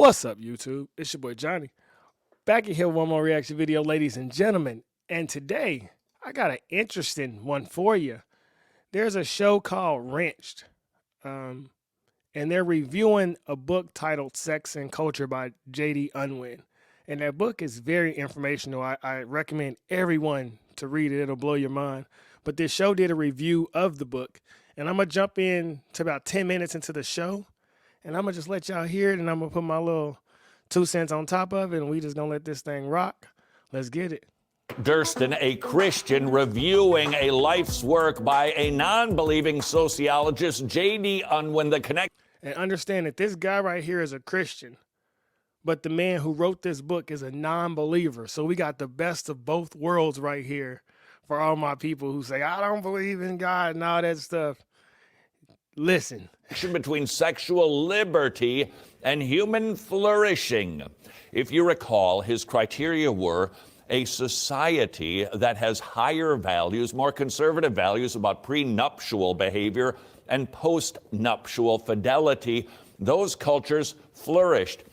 What's up, YouTube? It's your boy Johnny. Back in here with one more reaction video, ladies and gentlemen. And today, I got an interesting one for you. There's a show called WRETCHED. And they're reviewing a book titled Sex and Culture by J.D. Unwin. And that book is very informational. I recommend everyone to read it. It'll blow your mind. But this show did a review of the book. And I'm going to jump in to about 10 minutes into the show. And I'm going to just let y'all hear it. And I'm going to put my little 2 cents on top of it. And we just going to let this thing rock. Let's get it. Durston, a Christian, reviewing a life's work by a non-believing sociologist, J.D. Unwin, the connect. And understand that this guy right here is a Christian. But the man who wrote this book is a non-believer. So we got the best of both worlds right here for all my people who say, I don't believe in God and all that stuff. Listen. Between sexual liberty and human flourishing. If you recall, his criteria were a society that has higher values, more conservative values about prenuptial behavior and postnuptial fidelity. Those cultures flourished.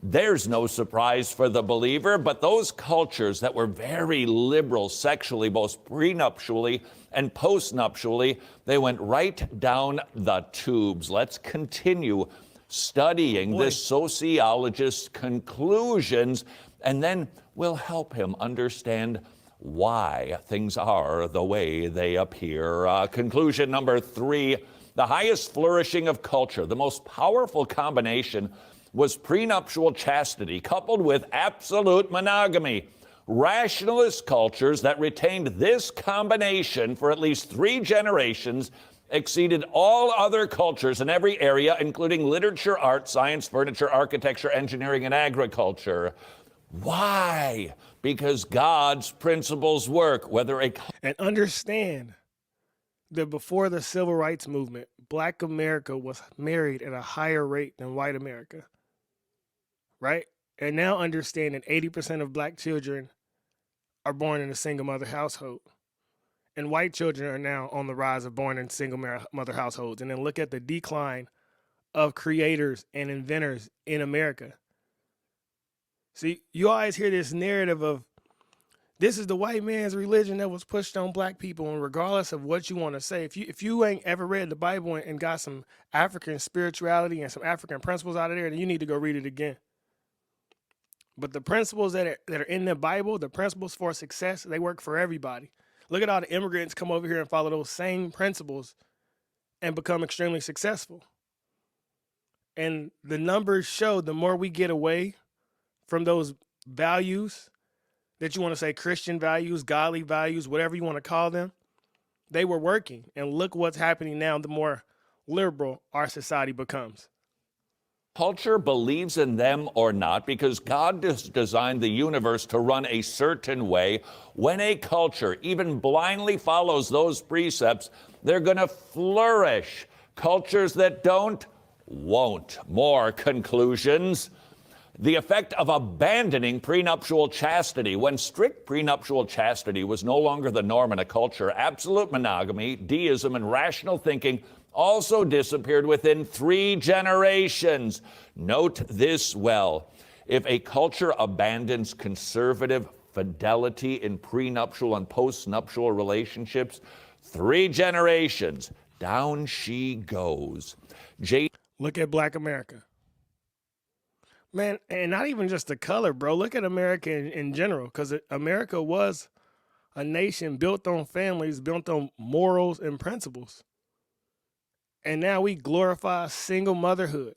There's no surprise for the believer, but those cultures that were very liberal sexually, both prenuptially and postnuptially, they went right down the tubes. Let's continue studying this sociologist's conclusions, and then we'll help him understand why things are the way they appear. Conclusion number 3, the highest flourishing of culture, the most powerful combination was prenuptial chastity coupled with absolute monogamy. Rationalist cultures that retained this combination for at least 3 generations exceeded all other cultures in every area, including literature, art, science, furniture, architecture, engineering, and agriculture. Why? Because God's principles work, whether a... And understand that before the Civil Rights Movement, Black America was married at a higher rate than white America. Right? And now understand that 80% of Black children are born in a single mother household. And white children are now on the rise of born in single mother households. And then look at the decline of creators and inventors in America. See, you always hear this narrative of this is the white man's religion that was pushed on Black people. And regardless of what you want to say, if you ain't ever read the Bible and got some African spirituality and some African principles out of there, then you need to go read it again. But the principles that are in the Bible, the principles for success, they work for everybody. Look at all the immigrants come over here and follow those same principles and become extremely successful. And the numbers show the more we get away from those values that you want to say, Christian values, godly values, whatever you want to call them, they were working. And look what's happening now, the more liberal our society becomes. Culture believes in them or not, because God designed the universe to run a certain way. When a culture even blindly follows those precepts, they're going to flourish. Cultures that don't, won't. More conclusions. The effect of abandoning prenuptial chastity. When strict prenuptial chastity was no longer the norm in a culture, absolute monogamy, deism, and rational thinking also disappeared within 3 generations. Note this well. If a culture abandons conservative fidelity in prenuptial and postnuptial relationships, 3 generations, down she goes. Look at Black America. Man, and not even just the color, bro. Look at America in general, because America was a nation built on families, built on morals and principles. And now we glorify single motherhood,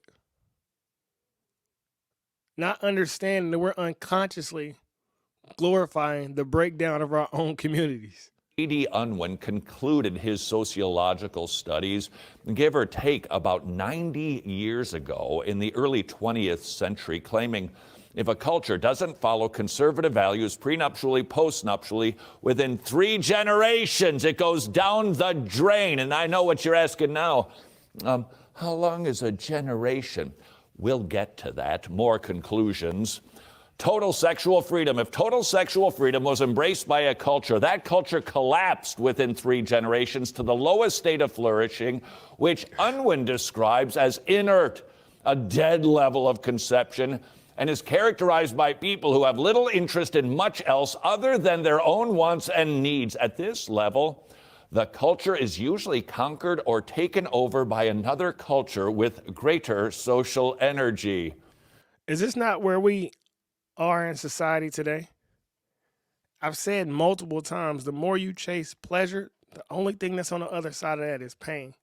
not understanding that we're unconsciously glorifying the breakdown of our own communities. J.D. Unwin concluded his sociological studies, give or take, about 90 years ago in the early 20th century, claiming if a culture doesn't follow conservative values prenuptially, postnuptially, within 3 generations, it goes down the drain. And I know what you're asking now. How long is a generation? We'll get to that. More conclusions. Total sexual freedom. If total sexual freedom was embraced by a culture, that culture collapsed within 3 generations to the lowest state of flourishing, which Unwin describes as inert. a dead level of conception, and is characterized by people who have little interest in much else other than their own wants and needs. At this level, the culture is usually conquered or taken over by another culture with greater social energy. Is this not where we are in society today? I've said multiple times, the more you chase pleasure, the only thing that's on the other side of that is pain.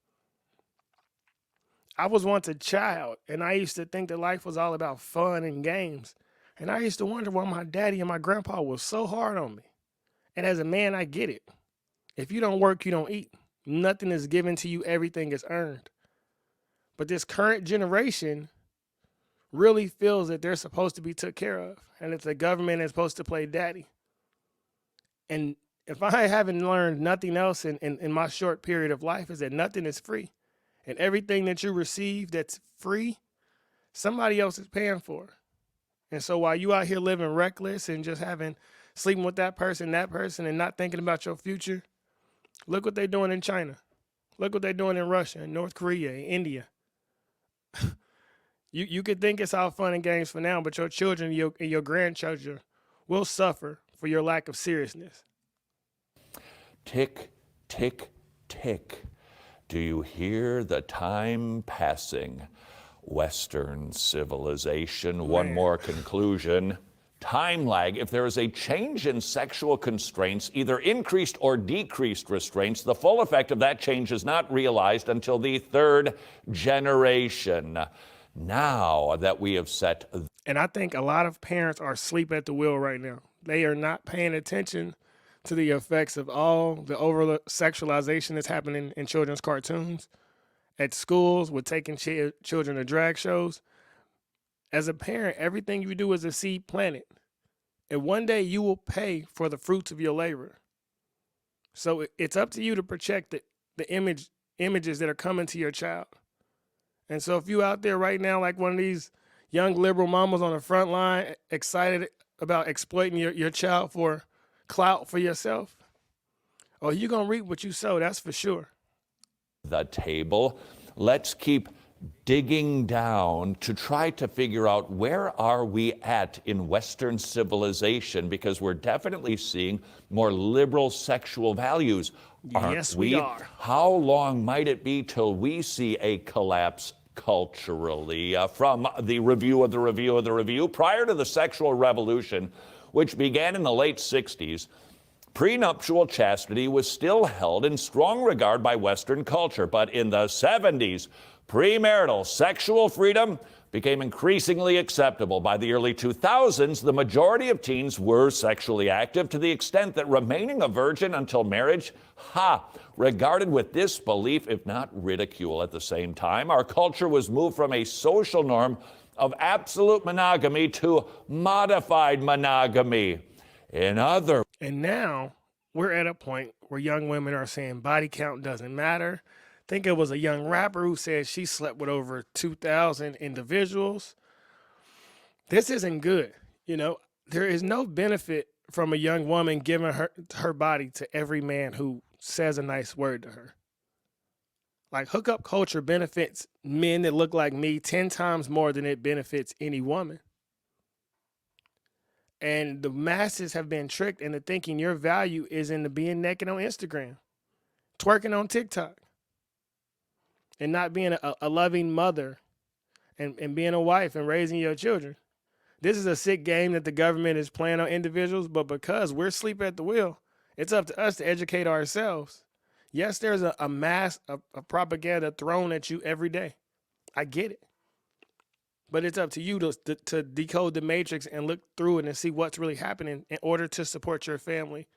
I was once a child, and I used to think that life was all about fun and games. And I used to wonder why my daddy and my grandpa was so hard on me. And as a man, I get it. If you don't work, you don't eat. Nothing is given to you, everything is earned. But this current generation really feels that they're supposed to be took care of, and that the government is supposed to play daddy. And if I haven't learned nothing else in my short period of life, is that nothing is free. And everything that you receive that's free, somebody else is paying for. And so while you out here living reckless and just sleeping with that person, and not thinking about your future, look what they're doing in China. Look what they're doing in Russia and North Korea and India. You could think it's all fun and games for now, but your children and your grandchildren will suffer for your lack of seriousness. Tick, tick, tick. Do you hear the time passing? Western civilization. One more conclusion. Time lag. If there is a change in sexual constraints, either increased or decreased restraints, the full effect of that change is not realized until the third generation. Now that we have set... And I think a lot of parents are asleep at the wheel right now. They are not paying attention to the effects of all the over sexualization that's happening in children's cartoons, at schools, with taking children to drag shows. As a parent, everything you do is a seed planted. And one day you will pay for the fruits of your labor. So it's up to you to protect the images that are coming to your child. And so if you out there right now, like one of these young liberal mamas on the front line, excited about exploiting your child for clout for yourself, you're going to reap what you sow, that's for sure. The table. Let's keep digging down to try to figure out where are we at in Western civilization, because we're definitely seeing more liberal sexual values, aren't yes, we are. How long might it be till we see a collapse culturally? From the review of the review of the review, prior to the sexual revolution, which began in the late 60s, prenuptial chastity was still held in strong regard by Western culture. But in the 70s, premarital sexual freedom became increasingly acceptable. By the early 2000s, the majority of teens were sexually active, to the extent that remaining a virgin until marriage, regarded with disbelief, if not ridicule at the same time. Our culture was moved from a social norm of absolute monogamy to modified monogamy. And now we're at a point where young women are saying body count doesn't matter. I think it was a young rapper who said she slept with over 2,000 individuals. This isn't good. There is no benefit from a young woman giving her body to every man who says a nice word to her. Like, hookup culture benefits men that look like me 10 times more than it benefits any woman. And the masses have been tricked into thinking your value is in the being naked on Instagram, twerking on TikTok, and not being a loving mother and being a wife and raising your children. This is a sick game that the government is playing on individuals, but because we're asleep at the wheel, it's up to us to educate ourselves. Yes, there's a mass of propaganda thrown at you every day. I get it. But it's up to you to decode the matrix and look through it and see what's really happening in order to support your family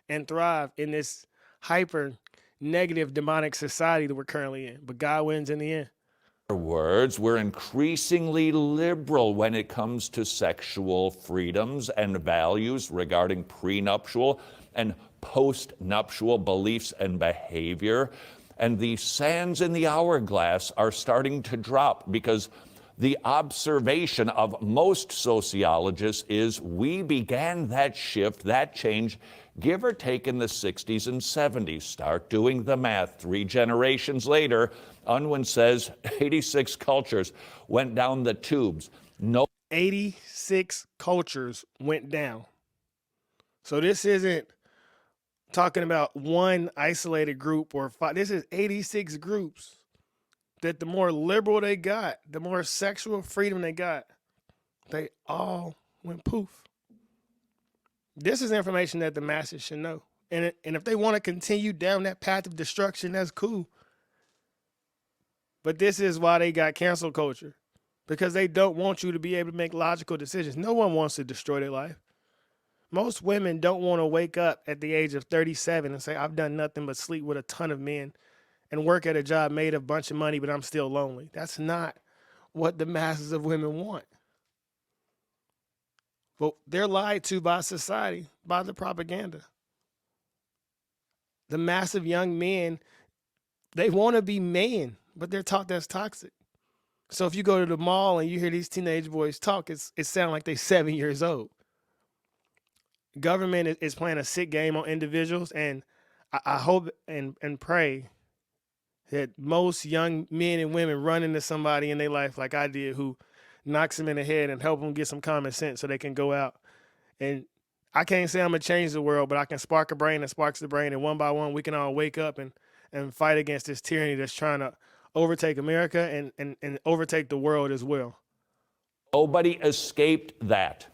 and thrive in this hyper negative demonic society that we're currently in. But God wins in the end. In other words, we're increasingly liberal when it comes to sexual freedoms and values regarding prenuptial and postnuptial beliefs and behavior. And the sands in the hourglass are starting to drop because The observation of most sociologists is we began that shift, that change, give or take in the 60s and 70s. Start doing the math. 3 generations later, Unwin says 86 cultures went down the tubes. No 86 cultures went down. So this isn't talking about one isolated group or 5. This is 86 groups that the more liberal they got, the more sexual freedom they got, they all went poof. This is information that the masses should know. And if they want to continue down that path of destruction, that's cool. But this is why they got cancel culture, because they don't want you to be able to make logical decisions. No one wants to destroy their life. Most women don't want to wake up at the age of 37 and say, I've done nothing but sleep with a ton of men and work at a job, made a bunch of money, but I'm still lonely. That's not what the masses of women want. But they're lied to by society, by the propaganda. The massive young men, they want to be men, but they're taught that's toxic. So if you go to the mall and you hear these teenage boys talk, it sounds like they're 7 years old. Government is playing a sick game on individuals, and I hope and pray that most young men and women run into somebody in their life like I did who knocks them in the head and help them get some common sense so they can go out. And I can't say I'm going to change the world, but I can spark a brain that sparks the brain, and one by one we can all wake up and fight against this tyranny that's trying to overtake America and overtake the world as well. Nobody escaped that,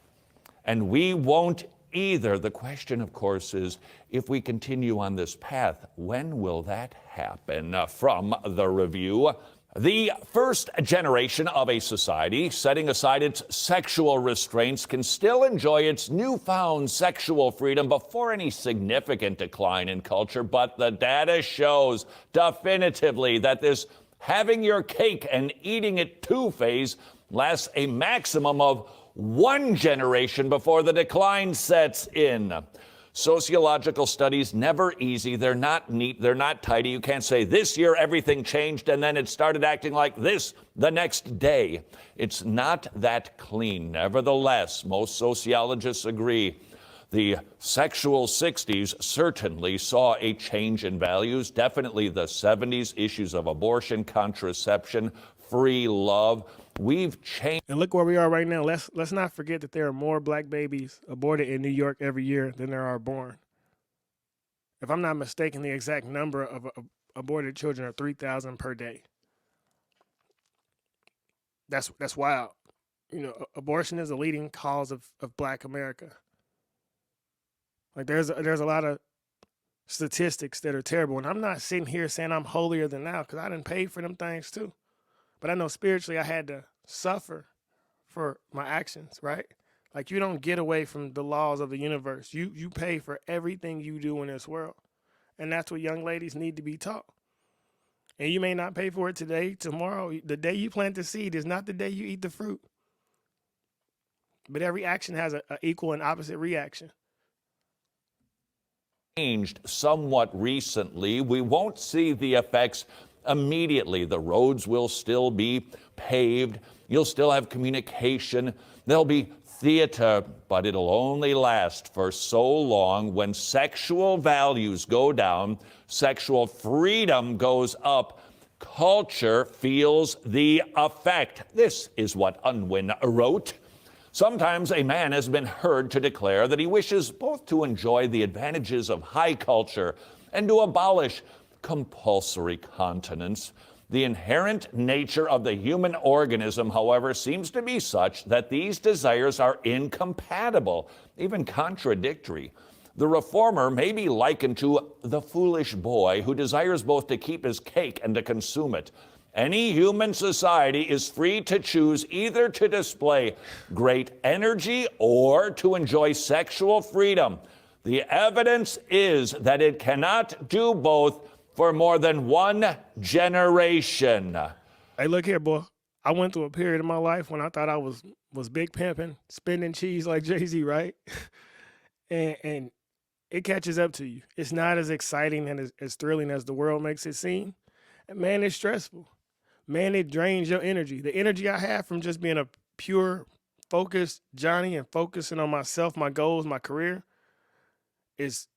and we won't either. The question, of course, is if we continue on this path, when will that happen? From the review, the first generation of a society, setting aside its sexual restraints, can still enjoy its newfound sexual freedom before any significant decline in culture. But the data shows definitively that this having your cake and eating it too phase lasts a maximum of 1 generation before the decline sets in. Sociological studies, never easy. They're not neat. They're not tidy. You can't say this year everything changed and then it started acting like this the next day. It's not that clean. Nevertheless, most sociologists agree the sexual 60s certainly saw a change in values. Definitely the 70s, issues of abortion, contraception, free love. We've changed. And look where we are right now. Let's not forget that there are more black babies aborted in New York every year than there are born. If I'm not mistaken, the exact number of aborted children are 3,000 per day. That's wild. You know, abortion is a leading cause of Black America. Like there's a lot of statistics that are terrible, and I'm not sitting here saying I'm holier than thou because I didn't pay for them things too. But I know spiritually I had to suffer for my actions, right? Like you don't get away from the laws of the universe. You pay for everything you do in this world. And that's what young ladies need to be taught. And you may not pay for it today, tomorrow. The day you plant the seed is not the day you eat the fruit. But every action has an equal and opposite reaction. Changed somewhat recently. We won't see the effects immediately. The roads will still be paved. You'll still have communication. There'll be theater, but it'll only last for so long. When sexual values go down, sexual freedom goes up, culture feels the effect. This is what Unwin wrote. Sometimes a man has been heard to declare that he wishes both to enjoy the advantages of high culture and to abolish compulsory continence. The inherent nature of the human organism, however, seems to be such that these desires are incompatible, even contradictory. The reformer may be likened to the foolish boy who desires both to keep his cake and to consume it. Any human society is free to choose either to display great energy or to enjoy sexual freedom. The evidence is that it cannot do both for more than 1 generation. Hey, look here, boy. I went through a period in my life when I thought I was big pimping, spending cheese like Jay-Z, right? and it catches up to you. It's not as exciting and as thrilling as the world makes it seem. And man, it's stressful. man, it drains your energy. The energy I have from just being a pure, focused Johnny and focusing on myself, my goals, my career is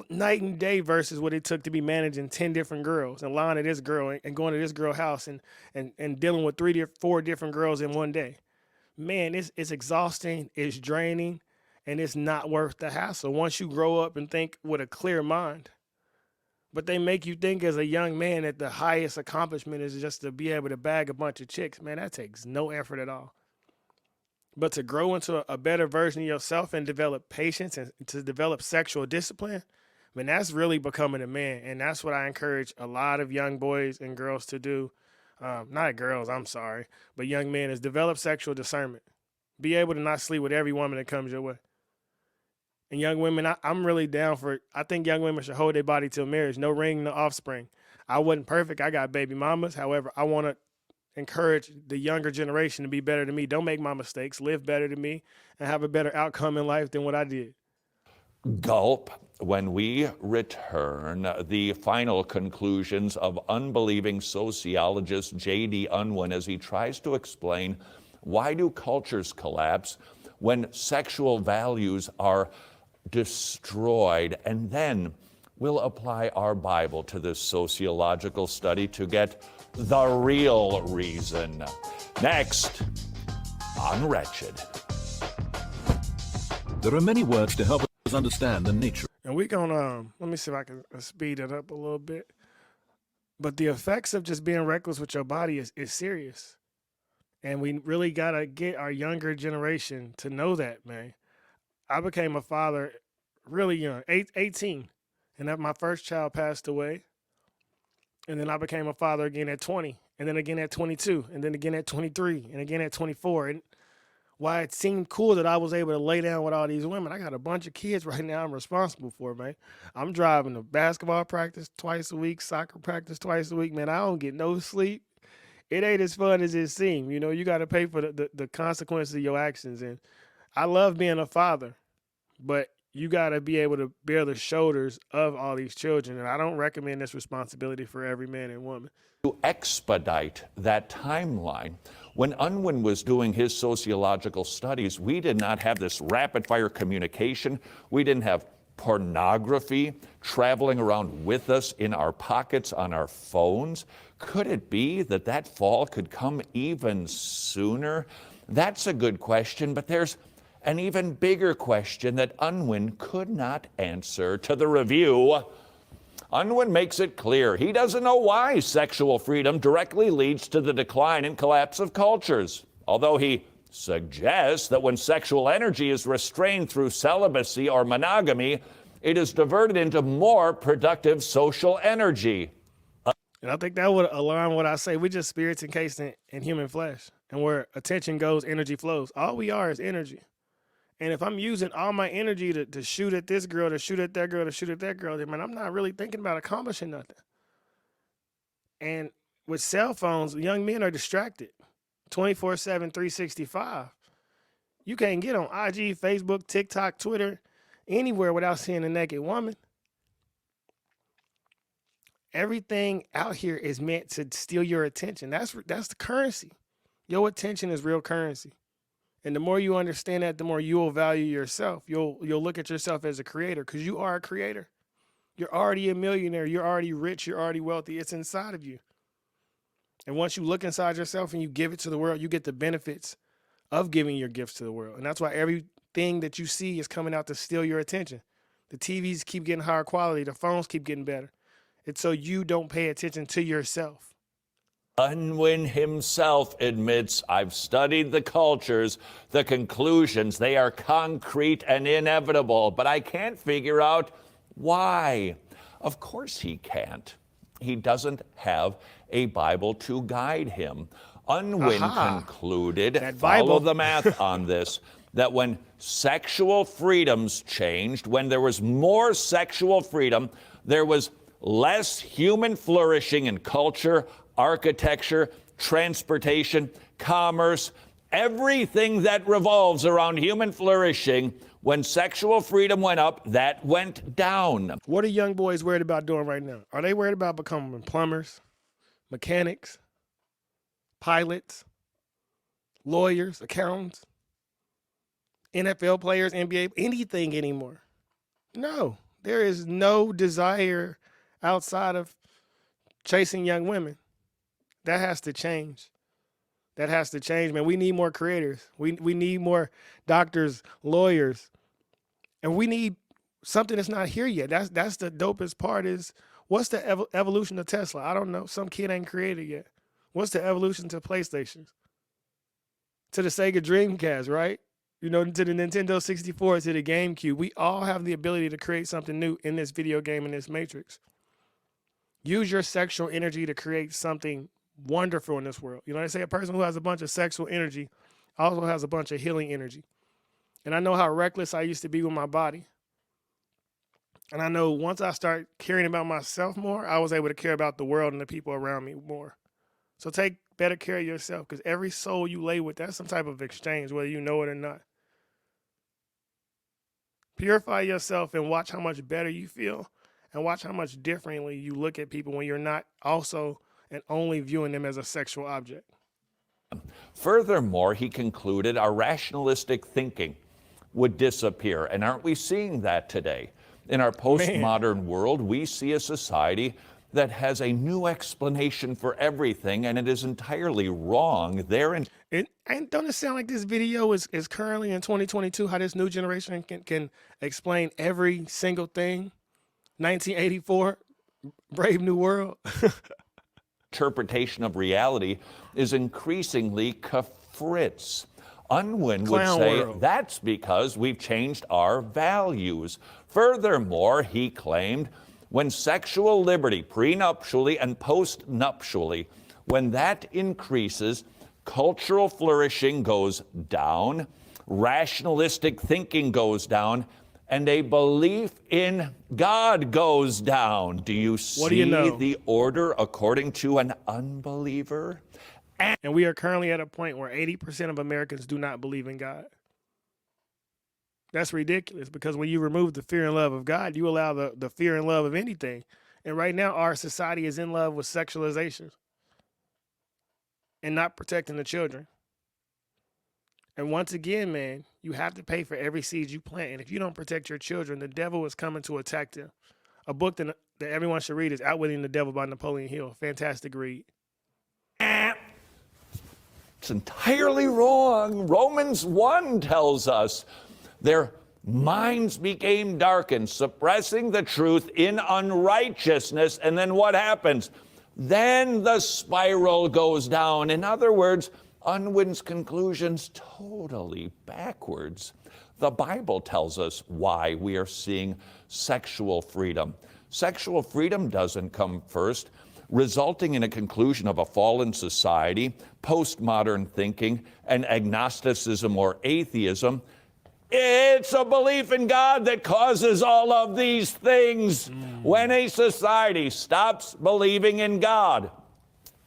night and day versus what it took to be managing 10 different girls and lying to this girl and going to this girl house and dealing with 4 different girls in one day. Man, it's exhausting, it's draining, and it's not worth the hassle once you grow up and think with a clear mind. But they make you think as a young man that the highest accomplishment is just to be able to bag a bunch of chicks. Man, that takes no effort at all. But to grow into a better version of yourself and develop patience and to develop sexual discipline, man, that's really becoming a man. And that's what I encourage a lot of young boys and girls to do. Not girls, I'm sorry, but young men is develop sexual discernment. Be able to not sleep with every woman that comes your way. And young women, I'm really down for it. I think young women should hold their body till marriage. No ring, no offspring. I wasn't perfect. I got baby mamas. However, I want to encourage the younger generation to be better than me. Don't make my mistakes. Live better than me and have a better outcome in life than what I did. Gulp. When we return, the final conclusions of unbelieving sociologist J.D. Unwin as he tries to explain why do cultures collapse when sexual values are destroyed. And then we'll apply our Bible to this sociological study to get the real reason. Next on Wretched. There are many words to help us understand the nature. And we're going to, let me see if I can speed it up a little bit. But the effects of just being reckless with your body is serious. And we really got to get our younger generation to know that, man. I became a father really young, 18. And that my first child passed away. And then I became a father again at 20. And then again at 22. And then again at 23. And again at 24. And why it seemed cool that I was able to lay down with all these women. I got a bunch of kids right now I'm responsible for, man. I'm driving to basketball practice twice a week, soccer practice twice a week. Man, I don't get no sleep. It ain't as fun as it seems. You know, you got to pay for the consequences of your actions. And I love being a father, but you got to be able to bear the shoulders of all these children. And I don't recommend this responsibility for every man and woman. To expedite that timeline, when Unwin was doing his sociological studies, we did not have this rapid-fire communication. We didn't have pornography traveling around with us in our pockets on our phones. Could it be that that fall could come even sooner? That's a good question, but there's an even bigger question that Unwin could not answer. To the review, Unwin makes it clear he doesn't know why sexual freedom directly leads to the decline and collapse of cultures, although he suggests that when sexual energy is restrained through celibacy or monogamy, it is diverted into more productive social energy. And I think that would align what I say. We're just spirits encased in human flesh. And where attention goes, energy flows. All we are is energy. And if I'm using all my energy to shoot at this girl, to shoot at that girl, to shoot at that girl, then, man, I'm not really thinking about accomplishing nothing. And with cell phones, young men are distracted 24/7, 365. You can't get on IG, Facebook, TikTok, Twitter, anywhere without seeing a naked woman. Everything out here is meant to steal your attention. That's the currency. Your attention is real currency. And the more you understand that, the more you will value yourself. You'll look at yourself as a creator because you are a creator. You're already a millionaire. You're already rich. You're already wealthy. It's inside of you. And once you look inside yourself and you give it to the world, you get the benefits of giving your gifts to the world. And that's why everything that you see is coming out to steal your attention. The TVs keep getting higher quality. The phones keep getting better. It's so you don't pay attention to yourself. Unwin himself admits, I've studied the cultures, the conclusions, they are concrete and inevitable, but I can't figure out why. Of course he can't. He doesn't have a Bible to guide him. Unwin concluded, follow the math on this, that when sexual freedoms changed, when there was more sexual freedom, there was less human flourishing in culture, architecture, transportation, commerce, everything that revolves around human flourishing. When sexual freedom went up, that went down. What are young boys worried about doing right now? Are they worried about becoming plumbers, mechanics, pilots, lawyers, accountants, NFL players, NBA, anything anymore. No, there is no desire outside of chasing young women. That has to change. That has to change, man. We need more creators. We need more doctors, lawyers, and we need something that's not here yet. That's the dopest part. Is what's the evolution of Tesla? I don't know. Some kid ain't created yet. What's the evolution to PlayStations? To the Sega Dreamcast, right? You know, to the Nintendo 64, to the GameCube. We all have the ability to create something new in this video game, in this matrix. Use your sexual energy to create something wonderful in this world. You know, they say a person who has a bunch of sexual energy also has a bunch of healing energy. And I know how reckless I used to be with my body. And I know once I start caring about myself more, I was able to care about the world and the people around me more. So take better care of yourself, because every soul you lay with, that's some type of exchange, whether you know it or not. Purify yourself and watch how much better you feel, and watch how much differently you look at people when you're not also and only viewing them as a sexual object. Furthermore, he concluded our rationalistic thinking would disappear. And aren't we seeing that today? In our postmodern world, we see a society that has a new explanation for everything, and it is entirely wrong. And don't it sound like this video is currently in 2022, how this new generation can explain every single thing? 1984, Brave New World. Interpretation of reality is increasingly kafritz. Unwin would Clown say world. that's because we've changed our values. Furthermore, he claimed, when sexual liberty, prenuptially and postnuptially, when that increases, cultural flourishing goes down, rationalistic thinking goes down, and a belief in God goes down. Do you see the order according to an unbeliever? And we are currently at a point where 80% of Americans do not believe in God. That's ridiculous, because when you remove the fear and love of God, you allow the fear and love of anything. And right now, our society is in love with sexualization and not protecting the children. And once again, man, you have to pay for every seed you plant. And if you don't protect your children, the devil is coming to attack them. A book that everyone should read is Outwitting the Devil by Napoleon Hill. Fantastic read. It's entirely wrong. Romans 1 tells us their minds became darkened, suppressing the truth in unrighteousness. And then what happens? Then the spiral goes down. In other words, Unwin's conclusion's totally backwards. The Bible tells us why we are seeing sexual freedom. Sexual freedom doesn't come first, resulting in a conclusion of a fallen society, postmodern thinking, and agnosticism or atheism. It's a belief in God that causes all of these things. When a society stops believing in God,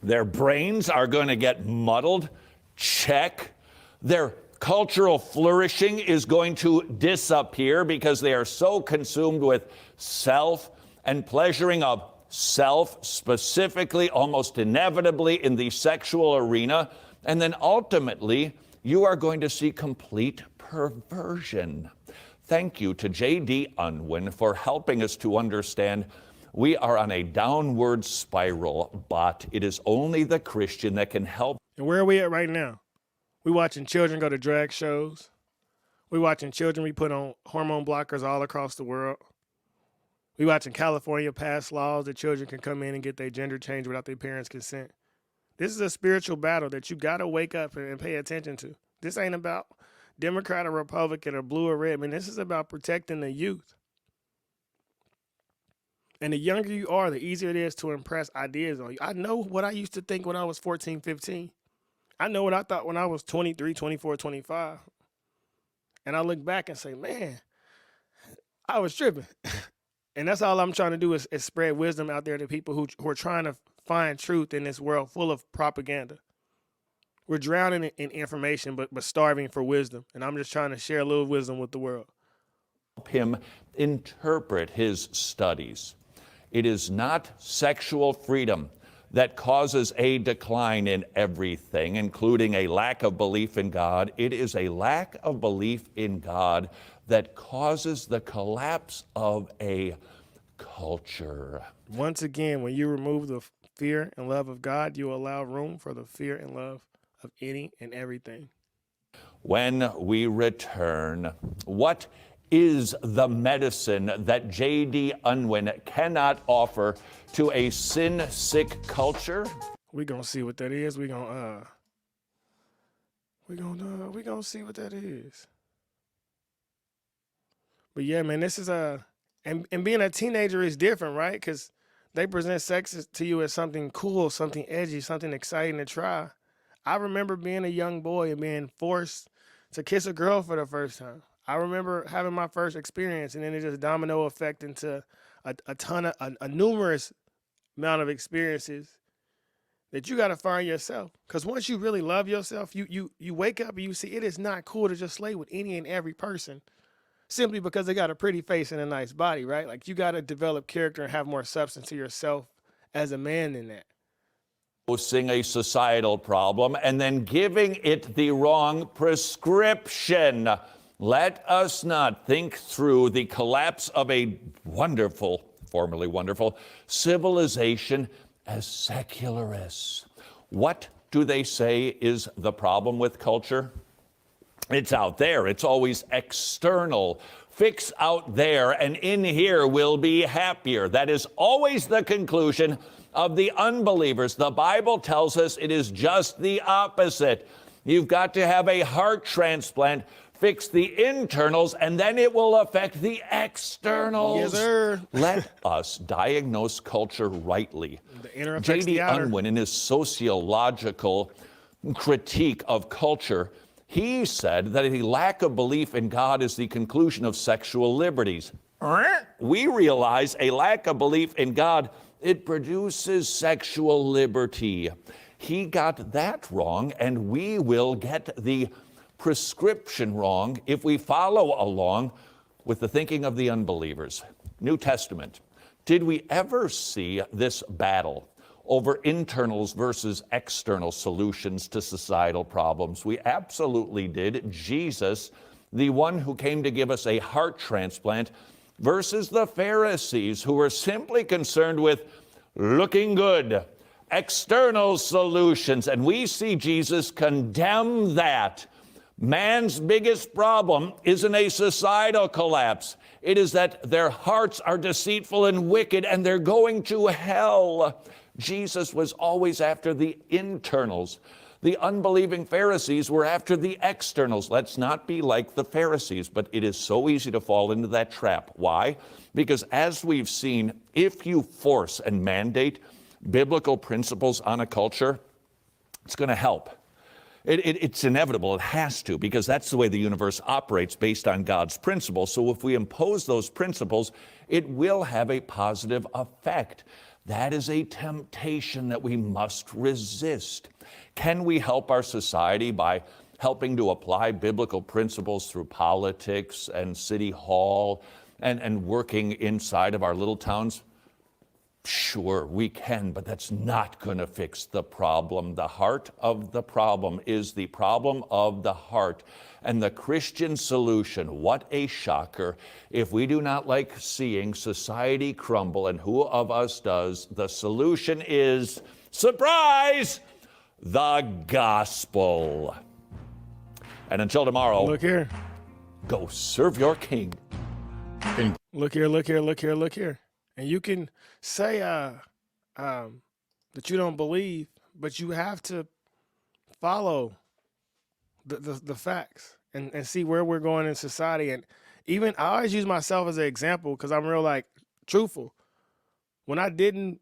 their brains are going to get muddled. Check. Their cultural flourishing is going to disappear because they are so consumed with self and pleasuring of self, specifically, almost inevitably in the sexual arena. And then ultimately, you are going to see complete perversion. Thank you to J.D. Unwin for helping us to understand we are on a downward spiral, but it is only the Christian that can help. And where are we at right now? We watching children go to drag shows. We watching children be put on hormone blockers all across the world. We watching California pass laws that children can come in and get their gender changed without their parents' consent. This is a spiritual battle that you got to wake up and pay attention to. This ain't about Democrat or Republican or blue or red. I mean, this is about protecting the youth. And the younger you are, the easier it is to impress ideas on you. I know what I used to think when I was 14, 15. I know what I thought when I was 23, 24, 25. And I look back and say, man, I was tripping. And that's all I'm trying to do is spread wisdom out there to people who are trying to find truth in this world full of propaganda. We're drowning in information, but starving for wisdom. And I'm just trying to share a little wisdom with the world. Help him interpret his studies. It is not sexual freedom that causes a decline in everything, including a lack of belief in God. It is a lack of belief in God that causes the collapse of a culture. Once again, when you remove the fear and love of God, you allow room for the fear and love of any and everything. When we return, what is the medicine that J.D. Unwin cannot offer to a sin-sick culture? We're gonna see what that is. We're gonna see what that is. But yeah, man, this is and being a teenager is different, right? Because they present sex to you as something cool, something edgy, something exciting to try. I remember being a young boy and being forced to kiss a girl for the first time. I remember having my first experience, and then it just domino effect into a numerous amount of experiences that you got to find yourself. Because once you really love yourself, you wake up and you see it is not cool to just lay with any and every person simply because they got a pretty face and a nice body, right? Like, you got to develop character and have more substance to yourself as a man than that. Posing a societal problem and then giving it the wrong prescription. Let us not think through the collapse of a wonderful, formerly wonderful, civilization as secularists. What do they say is the problem with culture? It's out there. It's always external. Fix out there, and in here we'll be happier. That is always the conclusion of the unbelievers. The Bible tells us it is just the opposite. You've got to have a heart transplant, fix the internals, and then it will affect the externals. Yes, sir. Let us diagnose culture rightly. The inner affects J.D. the outer. Unwin, in his sociological critique of culture, he said that a lack of belief in God is the conclusion of sexual liberties. We realize a lack of belief in God, it produces sexual liberty. He got that wrong, and we will get the prescription wrong if we follow along with the thinking of the unbelievers. New Testament. Did we ever see this battle over internals versus external solutions to societal problems? We absolutely did. Jesus, the one who came to give us a heart transplant, versus the Pharisees, who were simply concerned with looking good, external solutions. And we see Jesus condemn that. Man's biggest problem isn't a societal collapse. It is that their hearts are deceitful and wicked, and they're going to hell. Jesus was always after the internals. The unbelieving Pharisees were after the externals. Let's not be like the Pharisees, but it is so easy to fall into that trap. Why? Because as we've seen, if you force and mandate biblical principles on a culture, it's going to help. It's inevitable. It has to, because that's the way the universe operates, based on God's principles. So if we impose those principles, it will have a positive effect. That is a temptation that we must resist. Can we help our society by helping to apply biblical principles through politics and city hall and working inside of our little towns? Sure, we can, but that's not going to fix the problem. The heart of the problem is the problem of the heart. And the Christian solution, what a shocker. If we do not like seeing society crumble, and who of us does, the solution is, surprise, the gospel. And until tomorrow, Look here. go serve your king. Look here, look here, look here, look here. And you can say that you don't believe, but you have to follow the facts and see where we're going in society. And even I always use myself as an example because I'm real truthful. When I didn't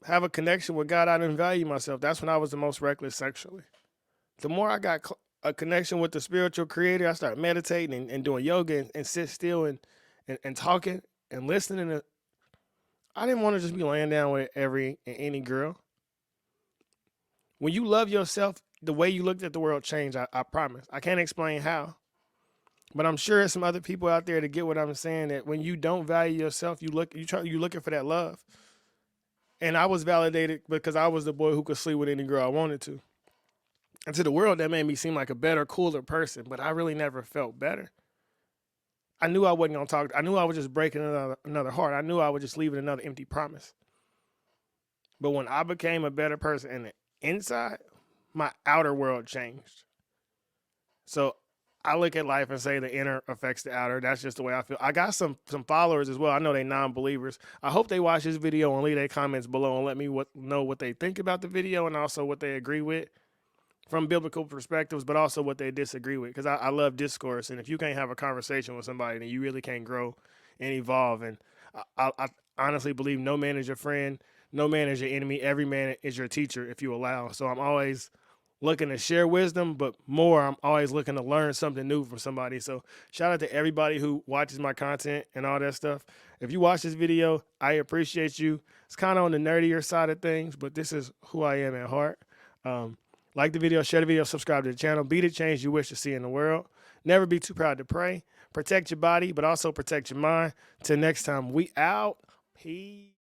have a connection with God, I didn't value myself. That's when I was the most reckless sexually. The more I got a connection with the spiritual creator, I started meditating and doing yoga and sit still and talking and listening. I didn't want to just be laying down with any girl. When you love yourself, the way you looked at the world changed. I promise. I can't explain how, but I'm sure there's some other people out there to get what I'm saying. That when you don't value yourself, you're looking for that love. And I was validated because I was the boy who could sleep with any girl I wanted to. And to the world, that made me seem like a better, cooler person, but I really never felt better. I knew I wasn't going to talk. I knew I was just breaking another heart. I knew I was just leaving another empty promise. But when I became a better person in the inside, my outer world changed. So I look at life and say the inner affects the outer. That's just the way I feel. I got some followers as well. I know they non-believers. I hope they watch this video and leave their comments below and let me know what they think about the video and also what they agree with from biblical perspectives, but also what they disagree with. Because I love discourse. And if you can't have a conversation with somebody, then you really can't grow and evolve. And I honestly believe no man is your friend. No man is your enemy. Every man is your teacher if you allow. So I'm always looking to share wisdom, but more, I'm always looking to learn something new from somebody. So shout out to everybody who watches my content and all that stuff. If you watch this video, I appreciate you. It's kind of on the nerdier side of things, but this is who I am at heart. Like the video, share the video, subscribe to the channel. Be the change you wish to see in the world. Never be too proud to pray. Protect your body, but also protect your mind. Till next time, we out. Peace.